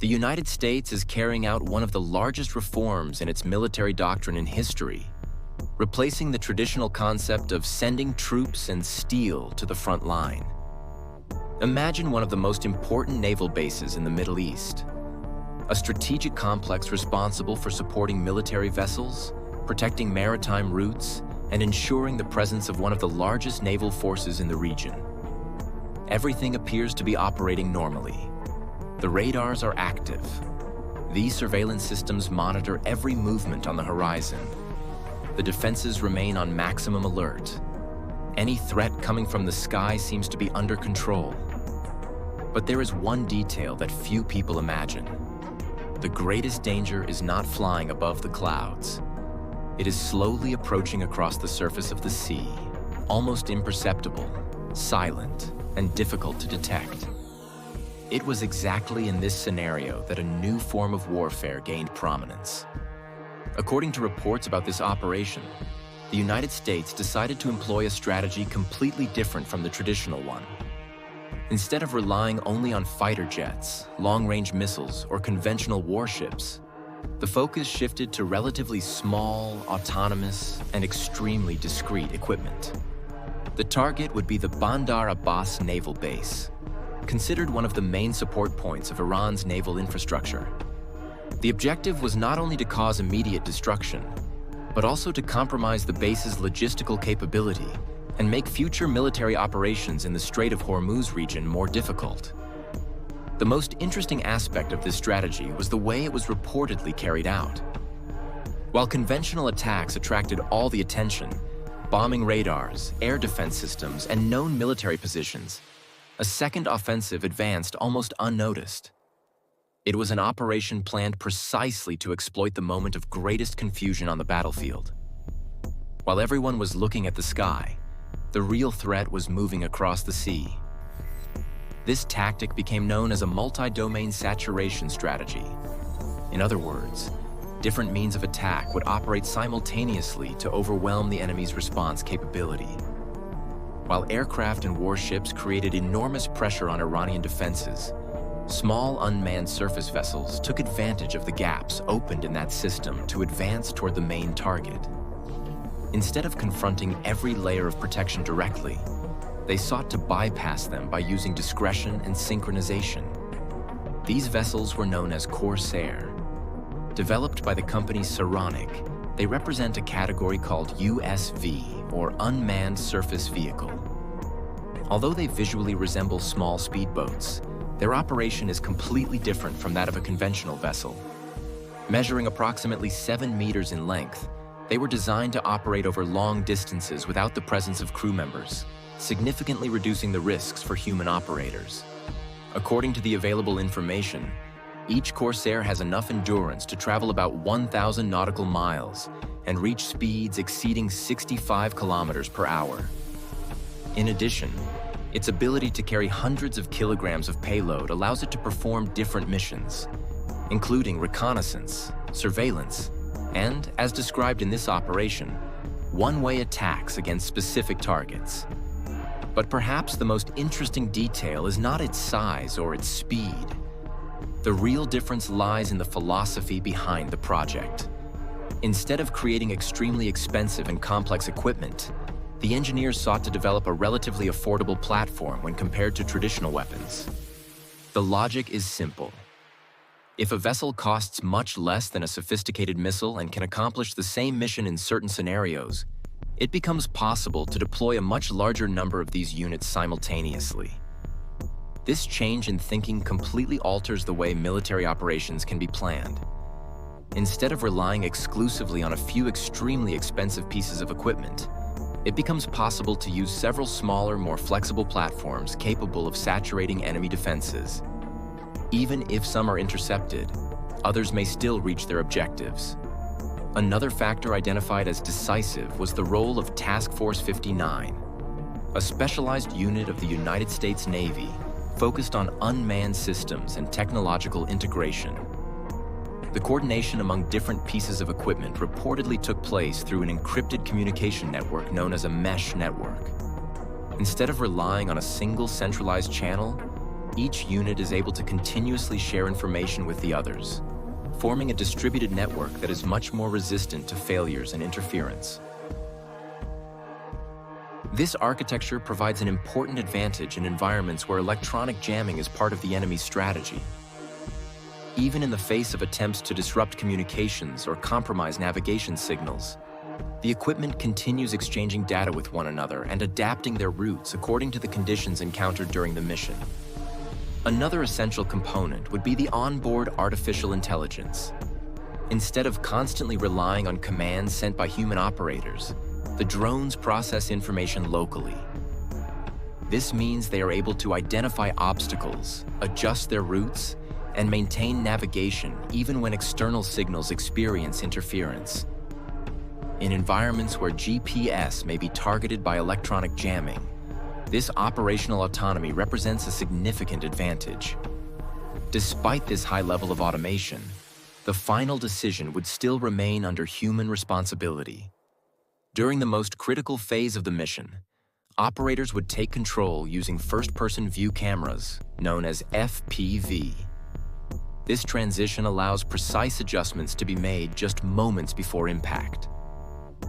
The United States is carrying out one of the largest reforms in its military doctrine in history, replacing the traditional concept of sending troops and steel to the front line. Imagine one of the most important naval bases in the Middle East, a strategic complex responsible for supporting military vessels, protecting maritime routes, and ensuring the presence of one of the largest naval forces in the region. Everything appears to be operating normally. The radars are active. These surveillance systems monitor every movement on the horizon. The defenses remain on maximum alert. Any threat coming from the sky seems to be under control. But there is one detail that few people imagine. The greatest danger is not flying above the clouds. It is slowly approaching across the surface of the sea, almost imperceptible, silent, and difficult to detect. It was exactly in this scenario that a new form of warfare gained prominence. According to reports about this operation, the United States decided to employ a strategy completely different from the traditional one. Instead of relying only on fighter jets, long-range missiles, or conventional warships, the focus shifted to relatively small, autonomous, and extremely discreet equipment. The target would be the Bandar Abbas naval base, considered one of the main support points of Iran's naval infrastructure. The objective was not only to cause immediate destruction, but also to compromise the base's logistical capability and make future military operations in the Strait of Hormuz region more difficult. The most interesting aspect of this strategy was the way it was reportedly carried out. While conventional attacks attracted all the attention, bombing radars, air defense systems, and known military positions, a second offensive advanced almost unnoticed. It was an operation planned precisely to exploit the moment of greatest confusion on the battlefield. While everyone was looking at the sky, the real threat was moving across the sea. This tactic became known as a multi-domain saturation strategy. In other words, different means of attack would operate simultaneously to overwhelm the enemy's response capability. While aircraft and warships created enormous pressure on Iranian defenses, small unmanned surface vessels took advantage of the gaps opened in that system to advance toward the main target. Instead of confronting every layer of protection directly, they sought to bypass them by using discretion and synchronization. These vessels were known as Corsair. Developed by the company Saronic, they represent a category called USV, or unmanned surface vehicle. Although they visually resemble small speedboats, their operation is completely different from that of a conventional vessel. Measuring approximately 7 meters in length, they were designed to operate over long distances without the presence of crew members, significantly reducing the risks for human operators. According to the available information, each Corsair has enough endurance to travel about 1,000 nautical miles and reach speeds exceeding 65 kilometers per hour. In addition, its ability to carry hundreds of kilograms of payload allows it to perform different missions, including reconnaissance, surveillance, and, as described in this operation, one-way attacks against specific targets. But perhaps the most interesting detail is not its size or its speed. The real difference lies in the philosophy behind the project. Instead of creating extremely expensive and complex equipment, the engineers sought to develop a relatively affordable platform when compared to traditional weapons. The logic is simple. If a vessel costs much less than a sophisticated missile and can accomplish the same mission in certain scenarios, it becomes possible to deploy a much larger number of these units simultaneously. This change in thinking completely alters the way military operations can be planned. Instead of relying exclusively on a few extremely expensive pieces of equipment, it becomes possible to use several smaller, more flexible platforms capable of saturating enemy defenses. Even if some are intercepted, others may still reach their objectives. Another factor identified as decisive was the role of Task Force 59, a specialized unit of the United States Navy focused on unmanned systems and technological integration. The coordination among different pieces of equipment reportedly took place through an encrypted communication network known as a mesh network. Instead of relying on a single centralized channel, each unit is able to continuously share information with the others, forming a distributed network that is much more resistant to failures and interference. This architecture provides an important advantage in environments where electronic jamming is part of the enemy's strategy. Even in the face of attempts to disrupt communications or compromise navigation signals, the equipment continues exchanging data with one another and adapting their routes according to the conditions encountered during the mission. Another essential component would be the onboard artificial intelligence. Instead of constantly relying on commands sent by human operators, the drones process information locally. This means they are able to identify obstacles, adjust their routes, and maintain navigation even when external signals experience interference. In environments where GPS may be targeted by electronic jamming, this operational autonomy represents a significant advantage. Despite this high level of automation, the final decision would still remain under human responsibility. During the most critical phase of the mission, operators would take control using first-person view cameras, known as FPV. This transition allows precise adjustments to be made just moments before impact,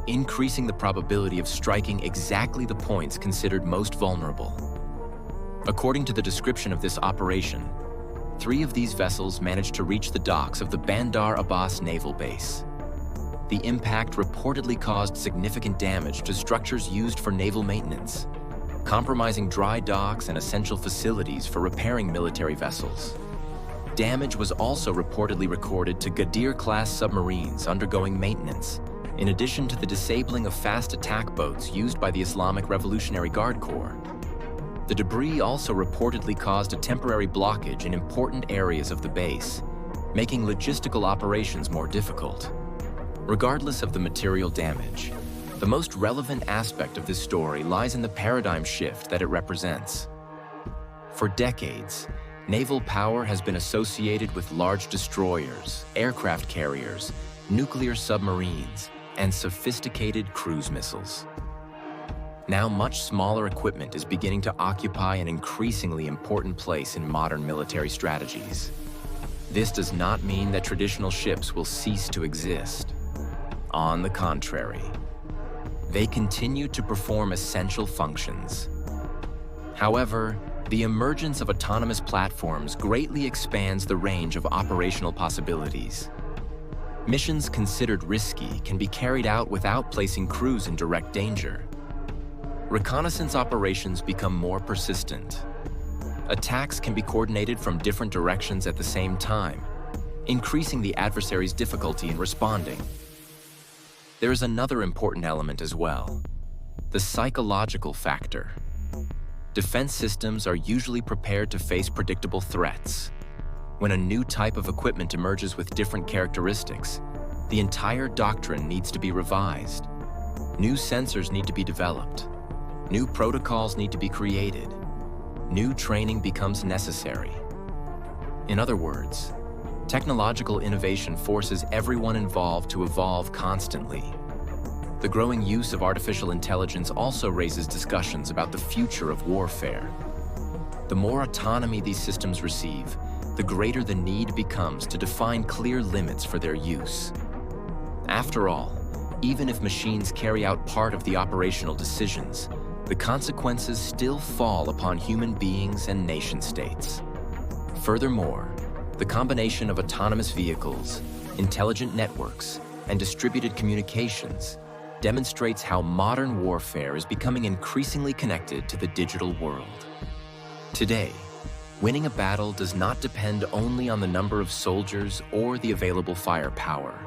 increasing the probability of striking exactly the points considered most vulnerable. According to the description of this operation, 3 of these vessels managed to reach the docks of the Bandar Abbas naval base. The impact reportedly caused significant damage to structures used for naval maintenance, compromising dry docks and essential facilities for repairing military vessels. Damage was also reportedly recorded to Ghadir-class submarines undergoing maintenance, in addition to the disabling of fast attack boats used by the Islamic Revolutionary Guard Corps. The debris also reportedly caused a temporary blockage in important areas of the base, making logistical operations more difficult. Regardless of the material damage, the most relevant aspect of this story lies in the paradigm shift that it represents. For decades, naval power has been associated with large destroyers, aircraft carriers, nuclear submarines, and sophisticated cruise missiles. Now much smaller equipment is beginning to occupy an increasingly important place in modern military strategies. This does not mean that traditional ships will cease to exist. On the contrary, they continue to perform essential functions. However, the emergence of autonomous platforms greatly expands the range of operational possibilities. Missions considered risky can be carried out without placing crews in direct danger. Reconnaissance operations become more persistent. Attacks can be coordinated from different directions at the same time, increasing the adversary's difficulty in responding. There is another important element as well: the psychological factor. Defense systems are usually prepared to face predictable threats. When a new type of equipment emerges with different characteristics, the entire doctrine needs to be revised. New sensors need to be developed. New protocols need to be created. New training becomes necessary. In other words, technological innovation forces everyone involved to evolve constantly. The growing use of artificial intelligence also raises discussions about the future of warfare. The more autonomy these systems receive, the greater the need becomes to define clear limits for their use. After all, even if machines carry out part of the operational decisions, the consequences still fall upon human beings and nation-states. Furthermore, the combination of autonomous vehicles, intelligent networks, and distributed communications demonstrates how modern warfare is becoming increasingly connected to the digital world. Today, winning a battle does not depend only on the number of soldiers or the available firepower.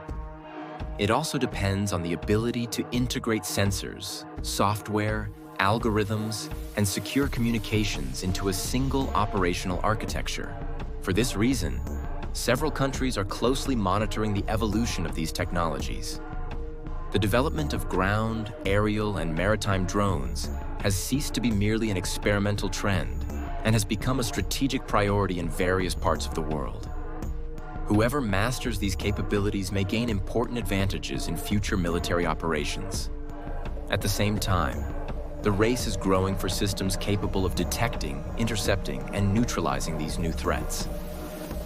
It also depends on the ability to integrate sensors, software, algorithms, and secure communications into a single operational architecture. For this reason, several countries are closely monitoring the evolution of these technologies. The development of ground, aerial, and maritime drones has ceased to be merely an experimental trend and has become a strategic priority in various parts of the world. Whoever masters these capabilities may gain important advantages in future military operations. At the same time, The race is growing for systems capable of detecting, intercepting, and neutralizing these new threats.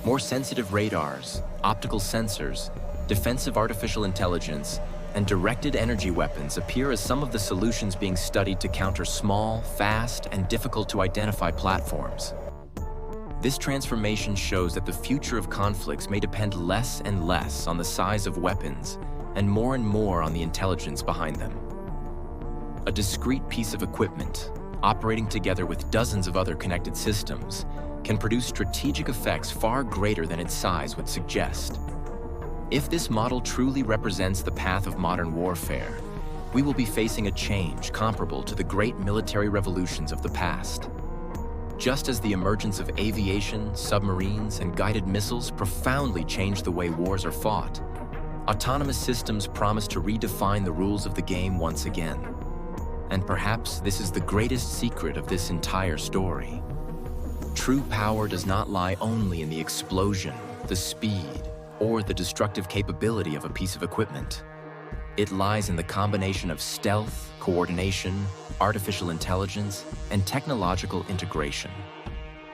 More sensitive radars, optical sensors, defensive artificial intelligence, and directed energy weapons appear as some of the solutions being studied to counter small, fast, and difficult-to-identify platforms. This transformation shows that the future of conflicts may depend less and less on the size of weapons and more on the intelligence behind them. A discrete piece of equipment, operating together with dozens of other connected systems, can produce strategic effects far greater than its size would suggest. If this model truly represents the path of modern warfare, we will be facing a change comparable to the great military revolutions of the past. Just as the emergence of aviation, submarines, and guided missiles profoundly changed the way wars are fought, autonomous systems promise to redefine the rules of the game once again. And perhaps this is the greatest secret of this entire story. True power does not lie only in the explosion, the speed, or the destructive capability of a piece of equipment. It lies in the combination of stealth, coordination, artificial intelligence, and technological integration.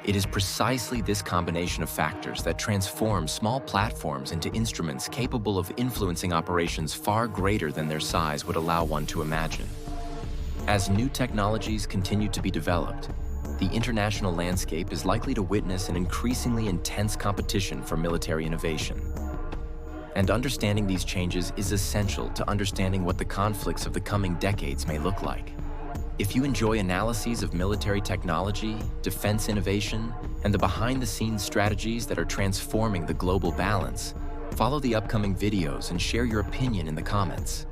It is precisely this combination of factors that transforms small platforms into instruments capable of influencing operations far greater than their size would allow one to imagine. As new technologies continue to be developed, the international landscape is likely to witness an increasingly intense competition for military innovation. And understanding these changes is essential to understanding what the conflicts of the coming decades may look like. If you enjoy analyses of military technology, defense innovation, and the behind-the-scenes strategies that are transforming the global balance, follow the upcoming videos and share your opinion in the comments.